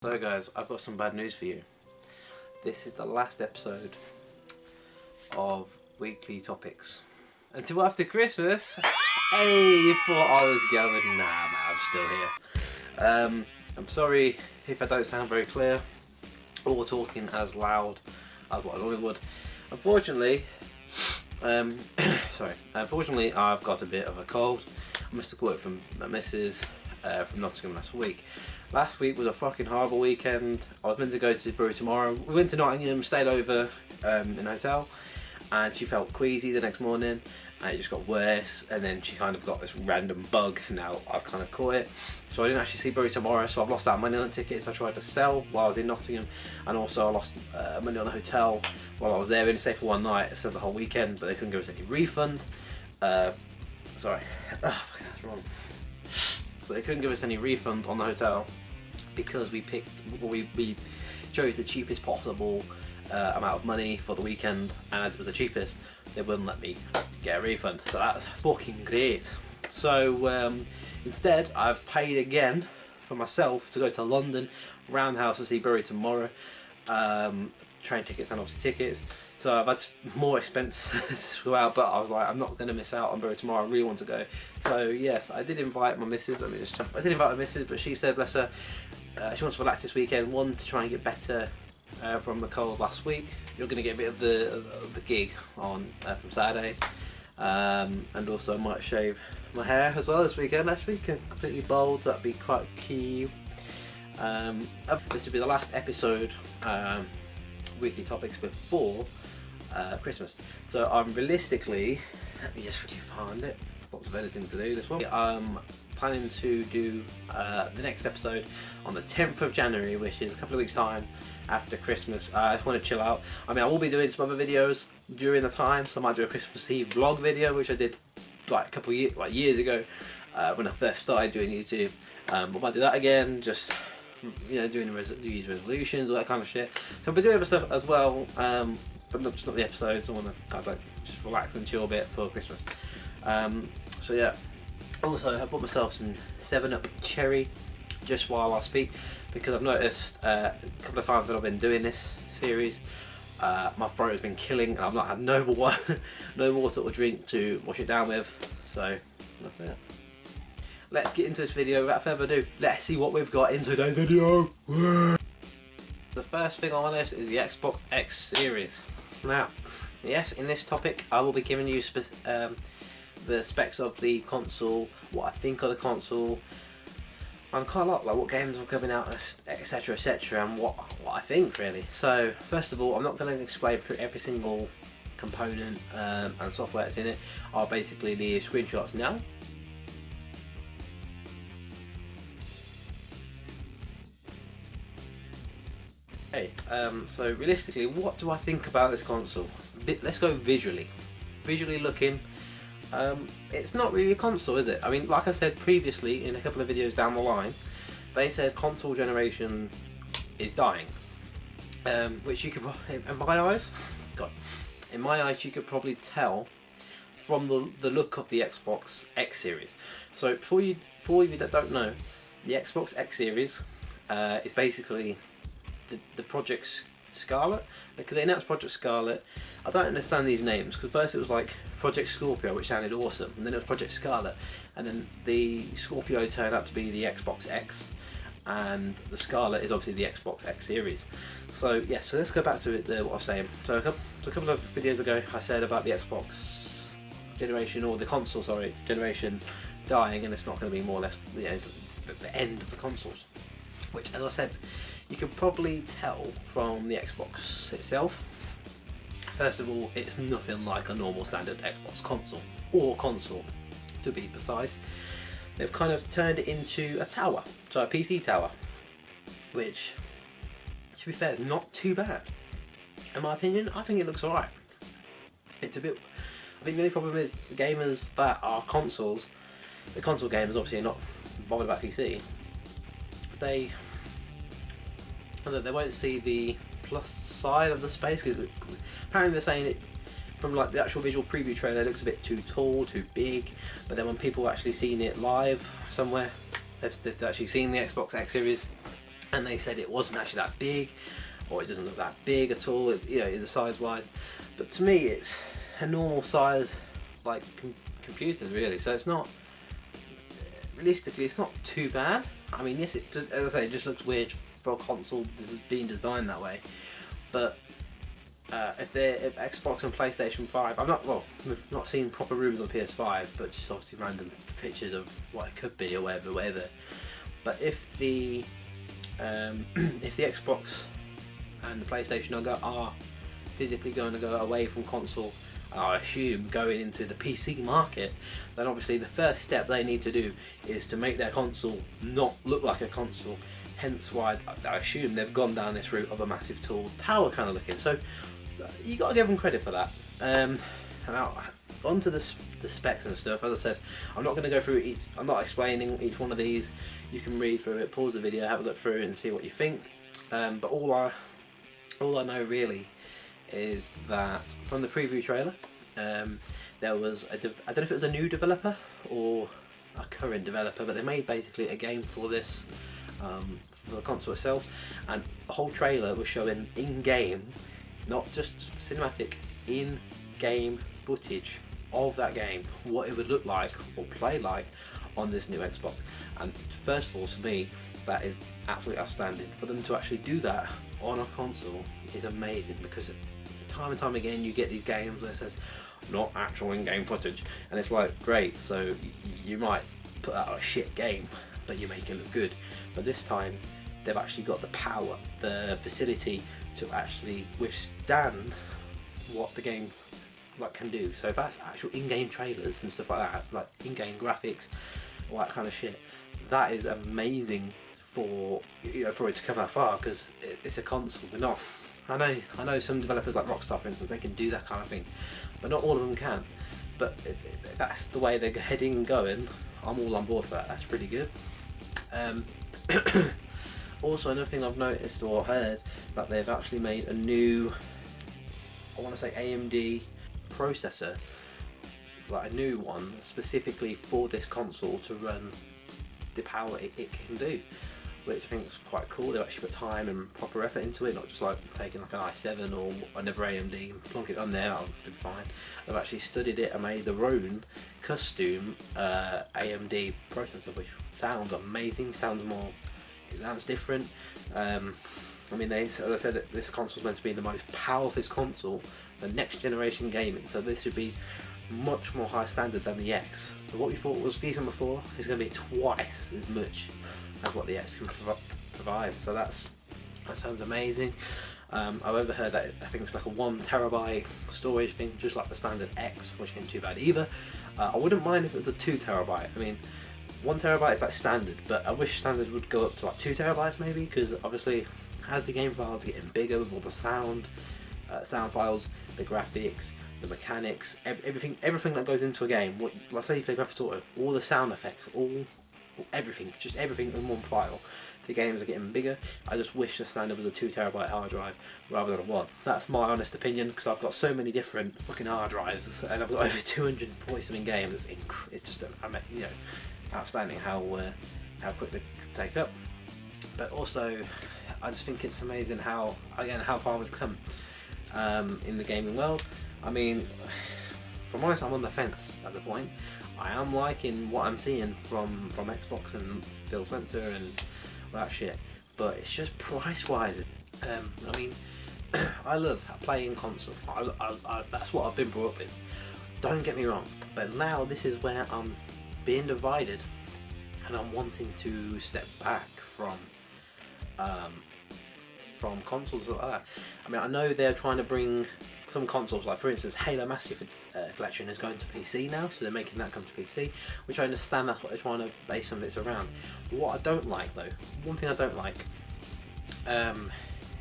So guys, I've got some bad news for you. This is the last episode of Weekly Topics. Until after Christmas. Hey, you thought I was going? Nah, I'm still here. I'm sorry if I don't sound very clear or talking as loud as what I normally would. Unfortunately, unfortunately I've got a bit of a cold. I must have caught it from my missus from Nottingham last week. Last week was a fucking horrible weekend. I was meant to go to Bury tomorrow. We went to Nottingham, stayed over in a hotel, and she felt queasy the next morning, and it just got worse, and then she kind of got this random bug. Now I've kind of caught it, so I didn't actually see Bury tomorrow, so I've lost out money on the tickets I tried to sell while I was in Nottingham, and also I lost money on the hotel while I was there. We only stayed for one night instead of the whole weekend, but they couldn't give us any refund. Sorry, that's wrong. So they couldn't give us any refund on the hotel because we chose the cheapest possible amount of money for the weekend, and as it was the cheapest, they wouldn't let me get a refund. So that's fucking great. So instead, I've paid again for myself to go to London Roundhouse to see Bury tomorrow. Train tickets and obviously tickets. So I've had more expenses throughout, but I was like, I'm not going to miss out on Bury tomorrow. I really want to go. So yes, I did invite my missus. I did invite my missus, but she said, bless her, she wants to relax this weekend. One, to try and get better from the cold last week. You're going to get a bit of the gig on from Saturday, and also I might shave my hair as well this weekend. Actually, completely bald. That'd be quite key. This will be the last episode. Weekly Topics before Christmas. So I'm realistically, let me just find it. Lots of editing to do this one. I'm planning to do the next episode on the 10th of January, which is a couple of weeks time after Christmas. I just want to chill out. I mean, I will be doing some other videos during the time, so I might do a Christmas Eve vlog video, which I did like a couple of years ago when I first started doing YouTube. I might do that again, just doing New Year's resolutions, all that kind of shit. So I'll be doing other stuff as well, but just not the episodes. I want to kind of just relax and chill a bit for Christmas. So yeah. Also, I bought myself some 7-Up Cherry just while I speak, because I've noticed a couple of times that I've been doing this series, my throat has been killing, and I've not had no water or drink to wash it down with. So that's it. Let's get into this video. Without further ado, let's see what we've got in today's video. The first thing on my list is the Xbox X Series. Now, yes, in this topic I will be giving you the specs of the console, what I think of the console, and quite a lot, like what games are coming out, etc, etc, and what I think really. So first of all, I'm not going to explain through every single component and software that's in it. I'll basically leave screenshots now. Okay, so realistically, what do I think about this console? Let's go visually. Visually looking, it's not really a console, is it? I mean, like I said previously in a couple of videos down the line, they said console generation is dying, which you could, in my eyes, you could probably tell from the look of the Xbox X Series. So for you that don't know, the Xbox X Series is basically the Project Scarlet, because they announced Project Scarlet. I don't understand these names, because first it was like Project Scorpio, which sounded awesome, and then it was Project Scarlet, and then the Scorpio turned out to be the Xbox X, and the Scarlet is obviously the Xbox X Series. So yeah, so let's go back to what I was saying. So a couple of videos ago I said about the Xbox generation, or the console, sorry, generation dying, and it's not going to be more or less the end of the consoles, which, as I said, you can probably tell from the Xbox itself. First of all, it's nothing like a normal standard Xbox console, or console to be precise. They've kind of turned it into a tower, so a PC tower, which, to be fair, is not too bad. In my opinion, I think it looks alright. It's a bit, I think the only problem is the gamers that are consoles, the console gamers obviously are not bothered about PC, they won't see the plus side of the space, because apparently they're saying it from like the actual visual preview trailer, it looks a bit too tall, too big, but then when people actually seen it live somewhere, they've actually seen the Xbox X Series, and they said it wasn't actually that big, or it doesn't look that big at all, you know, the size wise. But to me, it's a normal size, like computers really. So it's not, realistically, it's not too bad. I mean, yes, as I say, it just looks weird for a console being designed that way. But if Xbox and PlayStation 5, we've not seen proper rumors on PS5, but just obviously random pictures of what it could be or whatever. But if the Xbox and the PlayStation are physically going to go away from console, I assume going into the PC market, then obviously the first step they need to do is to make their console not look like a console. Hence why I assume they've gone down this route of a massive tall tower kind of looking. So you got to give them credit for that. Now onto the specs and stuff. As I said, I'm not going to go through each. I'm not explaining each one of these. You can read through it, pause the video, have a look through it, and see what you think. But all I know really is that from the preview trailer, there was I don't know if it was a new developer or a current developer, but they made basically a game for this, for the console itself, and the whole trailer was showing in-game, not just cinematic, in-game footage of that game, what it would look like or play like on this new Xbox. And first of all, to me, that is absolutely outstanding. For them to actually do that on a console is amazing, because time and time again you get these games where it says not actual in-game footage, and it's like, great, so you might put out a shit game but you make it look good. But this time they've actually got the power, the facility to actually withstand what the game can do. So if that's actual in-game trailers and stuff like that, like in-game graphics, all that kind of shit, that is amazing for for it to come that far, because it's a console. They're not. I know some developers like Rockstar, for instance, they can do that kind of thing, but not all of them can. But if that's the way they're heading and going, I'm all on board for that. That's pretty good. Also, another thing I've noticed or heard, that they've actually made a new, I want to say AMD processor, like a new one specifically for this console to run the power it can do, which I think is quite cool. They've actually put time and proper effort into it, not just like taking like an i7 or another AMD and plonk it on there, that'll be fine. They've actually studied it and made their own custom AMD processor, which sounds amazing, it sounds different. I mean, as I said, this console's meant to be the most powerful console for next generation gaming, so this should be much more high standard than the X. So what we thought was decent before is going to be twice as much as what the X can provide. So that sounds amazing. I've overheard that I think it's like a 1 terabyte storage thing, just like the standard X, which ain't too bad either. I wouldn't mind if it was a 2 terabyte. I mean, 1 terabyte is like standard, but I wish standard would go up to like 2 terabytes maybe, because obviously as the game files are getting bigger with all the sound files, the graphics, the mechanics, everything that goes into a game. Let's say you play Grand Theft Auto, all the sound effects, everything in one file. The games are getting bigger. I just wish the standard was a 2 terabyte hard drive rather than a 1. That's my honest opinion, because I've got so many different fucking hard drives and I've got over 240 something games. It's just outstanding how quick they take up. But also, I just think it's amazing how far we've come in the gaming world. I mean, from honest, I'm on the fence at the point. I am liking what I'm seeing from Xbox and Phil Spencer and all that shit, but it's just price wise. I mean, I love playing console. That's what I've been brought up with. Don't get me wrong, but now this is where I'm being divided, and I'm wanting to step back from consoles like that. I mean, I know they're trying to bring some consoles, like for instance Halo Master Collection is going to PC now, so they're making that come to PC, which I understand that's what they're trying to base some of it around. What I don't like though, one thing I don't like,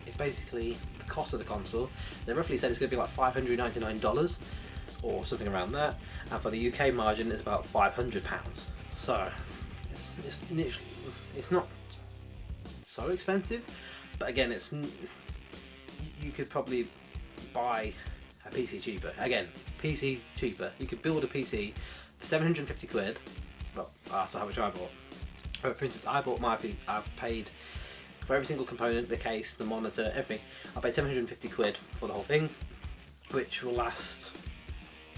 is basically the cost of the console. They roughly said it's going to be like $599 or something around that, and for the UK margin it's about £500. So it's not so expensive, but again, you could probably buy a PC cheaper. Again, PC cheaper. You could build a PC for 750 quid. Well, that's how much I bought. For instance, I paid for every single component, the case, the monitor, everything. I paid 750 quid for the whole thing, which will last,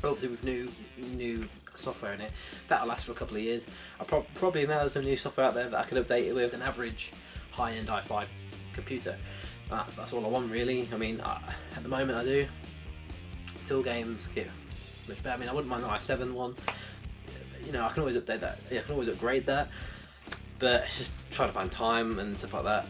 obviously with new software in it, that'll last for a couple of years. I probably now there's some new software out there that I can update it with an average high-end i5 computer. That's all I want really. I mean, at the moment I do. Until games get much better. I mean, I wouldn't mind the i7 one. You know, I can always update that. I can always upgrade that. But it's just trying to find time and stuff like that.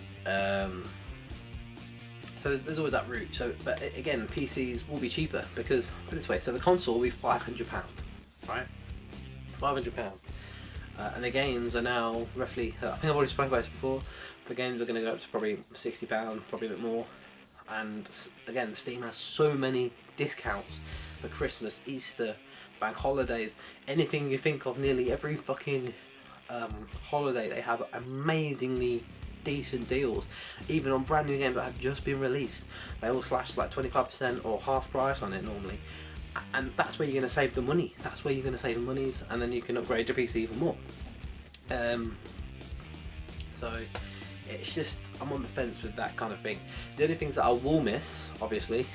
So there's always that route. So, but again, PCs will be cheaper because, put it this way, so the console will be £500, right? £500. And the games are now roughly, I think I've already spoken about this before, the games are going to go up to probably £60, probably a bit more. And again, Steam has so many discounts for Christmas, Easter, bank holidays, anything you think of, nearly every fucking holiday they have amazingly decent deals. Even on brand new games that have just been released, they all slash like 25% or half price on it normally. And that's where you're going to save the money. That's where you're going to save the monies, and then you can upgrade your PC even more. So it's just, I'm on the fence with that kind of thing. The only things that I will miss, obviously,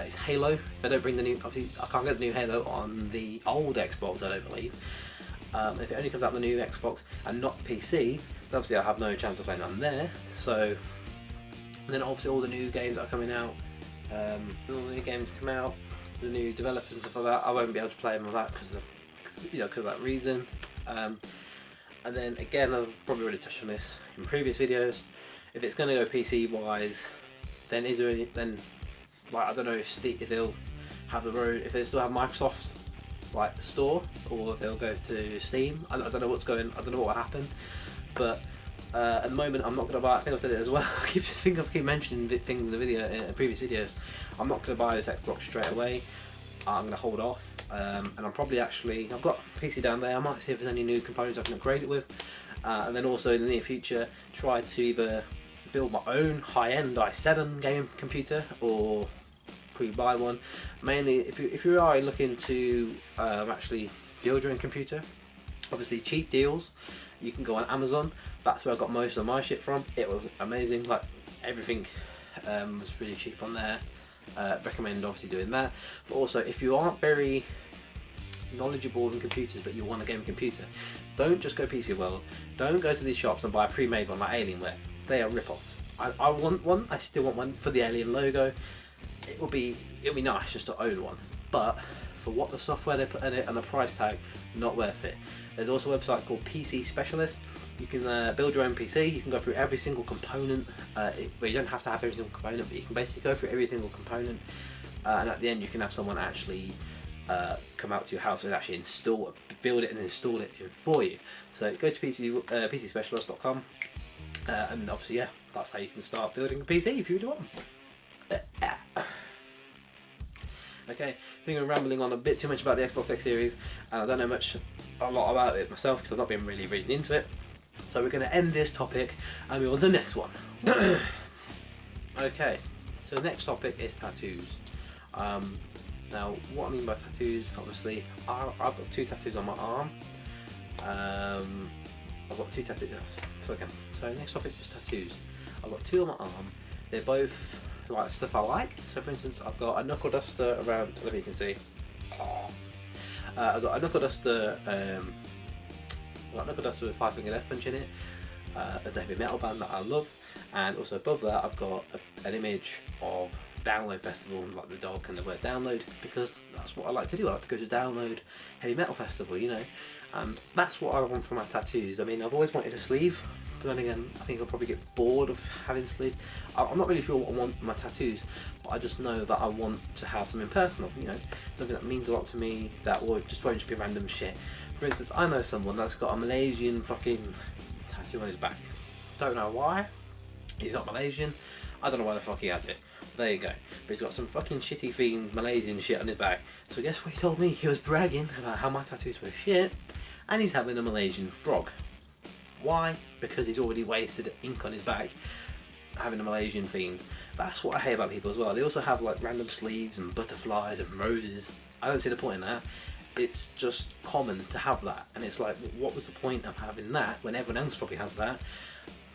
is Halo. If they don't bring the new, obviously I can't get the new Halo on the old Xbox, I don't believe. If it only comes out on the new Xbox and not PC, then obviously I have no chance of playing it on there. So, and then obviously all the new games that are coming out, all the new games come out, the new developers and stuff like that, I won't be able to play them with that because of, because of that reason. And then again, I've probably already touched on this in previous videos. If it's going to go PC wise, then is there any, then like I don't know if they'll have the road, if they still have Microsoft's like store, or if they'll go to Steam. I don't know what's going. I don't know what will happen. But at the moment, I'm not going to buy. I think I said it as well. I keep mentioning things in the video, in previous videos. I'm not going to buy this Xbox straight away. I'm going to hold off, and I'm probably actually, I've got a PC down there, I might see if there's any new components I can upgrade it with, and then also in the near future try to either build my own high-end i7 gaming computer or pre-buy one. Mainly if you are looking to actually build your own computer, obviously cheap deals, you can go on Amazon. That's where I got most of my shit from. It was amazing, like everything was really cheap on there. Recommend obviously doing that, but also if you aren't very knowledgeable in computers but you want a gaming computer, don't just go PC World, don't go to these shops and buy a pre-made one like Alienware. They are rip-offs. I want one, I still want one for the Alien logo. It'll be nice just to own one, but for what the software they put in it and the price tag, not worth it. There's also a website called PC Specialist. You can build your own PC, you can go through every single component, well, you don't have to have every single component, but you can basically go through every single component, and at the end you can have someone actually come out to your house and actually build it and install it for you. So go to PCSpecialist.com, and obviously yeah, that's how you can start building a PC if you do want. Okay, I think I'm rambling on a bit too much about the Xbox X Series, and I don't know a lot about it myself because I've not been really reading into it. So we're going to end this topic and move on to the next one. Okay, so the next topic is tattoos. Now, what I mean by tattoos, obviously, I've got 2 tattoos on my arm. I've got 2 tattoos. So next topic is tattoos. I've got 2 on my arm. They're both like stuff I like. So for instance, I've got a knuckle duster around, I don't know if you can see. I've got a knuckle duster, with 5 finger death punch in it. There's a heavy metal band that I love, and also above that I've got an image of Download Festival, like the dog and the word download, because that's what I like to do. I like to go to Download Heavy Metal Festival, you know, and that's what I want for my tattoos. I mean, I've always wanted a sleeve, but then again, I think I'll probably get bored of having sleeves. I'm not really sure what I want for my tattoos, but I just know that I want to have something personal, you know, something that means a lot to me, that won't just be random shit. For instance, I know someone that's got a Malaysian fucking tattoo on his back. Don't know why. He's not Malaysian. I don't know why the fuck he has it. There you go. But he's got some fucking shitty themed Malaysian shit on his back. So guess what he told me? He was bragging about how my tattoos were shit, and he's having a Malaysian frog. Why? Because he's already wasted ink on his back having a Malaysian themed. That's what I hate about people as well. They also have like random sleeves and butterflies and roses. I don't see the point in that. It's just common to have that, and it's like, what was the point of having that when everyone else probably has that?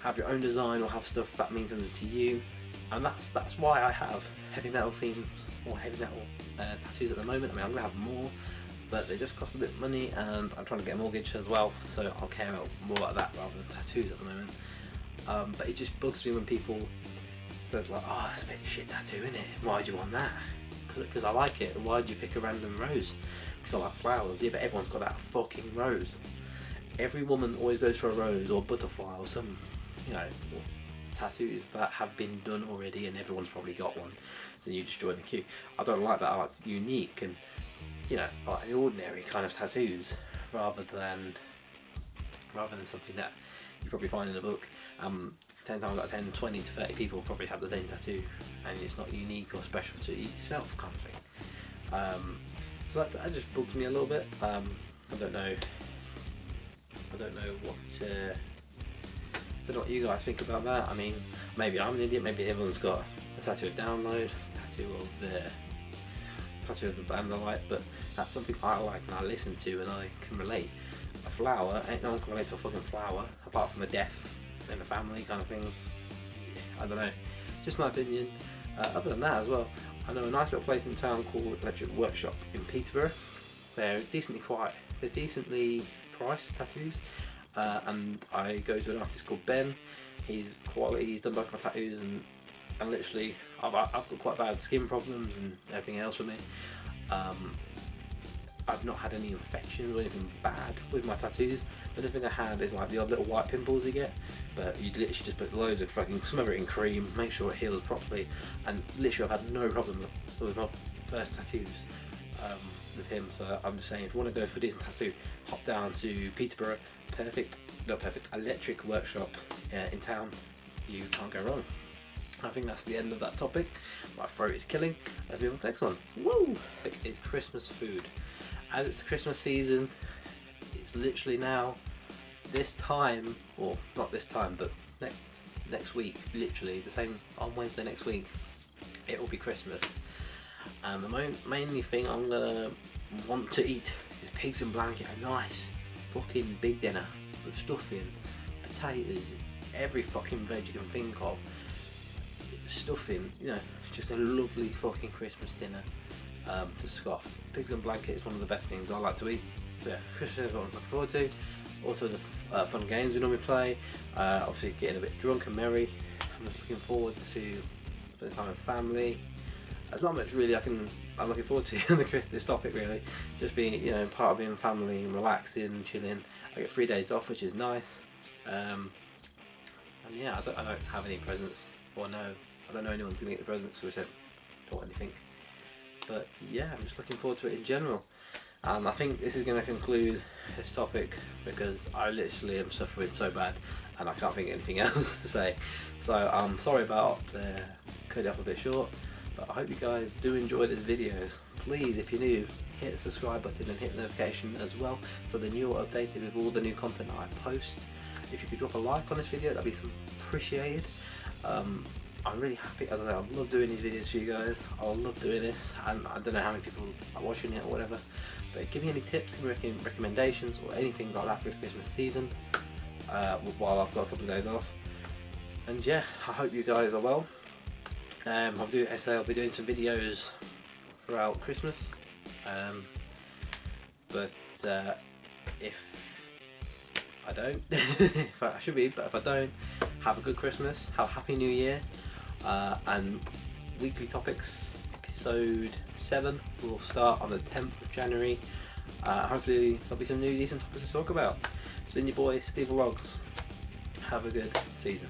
have your own design or have stuff that means something to you. And that's why I have heavy metal themes or heavy metal tattoos at the moment. I mean, I'm going to have more, but they just cost a bit of money, and I'm trying to get a mortgage as well, so I'll care more about that rather than tattoos at the moment. But it just bugs me when people says like, oh, that's a bit of a shit tattoo, isn't it? Why do you want that? Because I like it. Why do you pick a random rose? Because I like flowers. Yeah, but everyone's got that fucking rose. Every woman always goes for a rose or a butterfly or some, you know, tattoos that have been done already, and everyone's probably got one. Then you just join the queue. I don't like that. I like unique and, you know, like the ordinary kind of tattoos, rather than something that you probably find in a book. 10 times out of 10, 20 to 30 people probably have the same tattoo, and it's not unique or special to yourself, kind of thing. So that just bugs me a little bit. I don't know what you guys think about that. I mean, maybe I'm an idiot. Maybe everyone's got a tattoo of Download, a tattoo of the band I like, but that's something I like and I listen to and I can relate. A flower, ain't no one can relate to a fucking flower apart from a death in the family kind of thing. Yeah, I don't know, just my opinion. Other than that as well, I know a nice little place in town called Electric Workshop in Peterborough. They're decently priced tattoos, and I go to an artist called Ben. He's quality, he's done both my tattoos, and literally I've got quite bad skin problems and everything else with me. I've not had any infections or anything bad with my tattoos. The only thing I had is like the odd little white pimples you get, but you literally just put loads of fucking, smother it in cream, make sure it heals properly, and literally I've had no problems with my first tattoos with him. So I'm just saying, if you want to go for a decent tattoo, hop down to Peterborough, Electric Workshop in town. You can't go wrong. I think that's the end of that topic. My throat is killing. Let's move on to the next one. Woo! It's Christmas food. As it's the Christmas season, it's literally now this time, or not this time, but next week, literally the same on Wednesday next week, it will be Christmas. And the mainly thing I'm gonna want to eat is pigs and blanket, a nice fucking big dinner with stuffing, potatoes, every fucking veg you can think of, stuffing, you know, just a lovely fucking Christmas dinner to scoff. Pigs and blanket is one of the best things I like to eat. So yeah, Christmas is what I'm looking forward to. Also the fun games we normally play, obviously getting a bit drunk and merry. I'm looking forward to spending time with family. There's not much really I'm looking forward to in this topic really. Just being, you know, part of being family and relaxing, chilling. I get 3 days off, which is nice. And yeah, I don't have any presents, or no, I don't know anyone's gonna get the presents, which I don't want anything. But yeah, I'm just looking forward to it in general. I think this is going to conclude this topic because I literally am suffering so bad and I can't think of anything else to say. So I'm sorry about cutting it off a bit short, but I hope you guys do enjoy these videos. Please, if you're new, hit the subscribe button and hit the notification as well, so then you're updated with all the new content that I post. If you could drop a like on this video, that'd be appreciated. I'm really happy. I don't know, I love doing these videos for you guys. I love doing this, and I don't know how many people are watching it or whatever, but give me any tips, recommendations or anything like that for the Christmas season while I've got a couple of days off. And yeah, I hope you guys are well. I'll be doing some videos throughout Christmas, but if I don't, I should be, but if I don't, have a good Christmas, have a happy New Year, and weekly topics, episode 7 will start on the 10th of January. Hopefully there'll be some new decent topics to talk about. It's been your boy Steve Vlogs. Have a good season.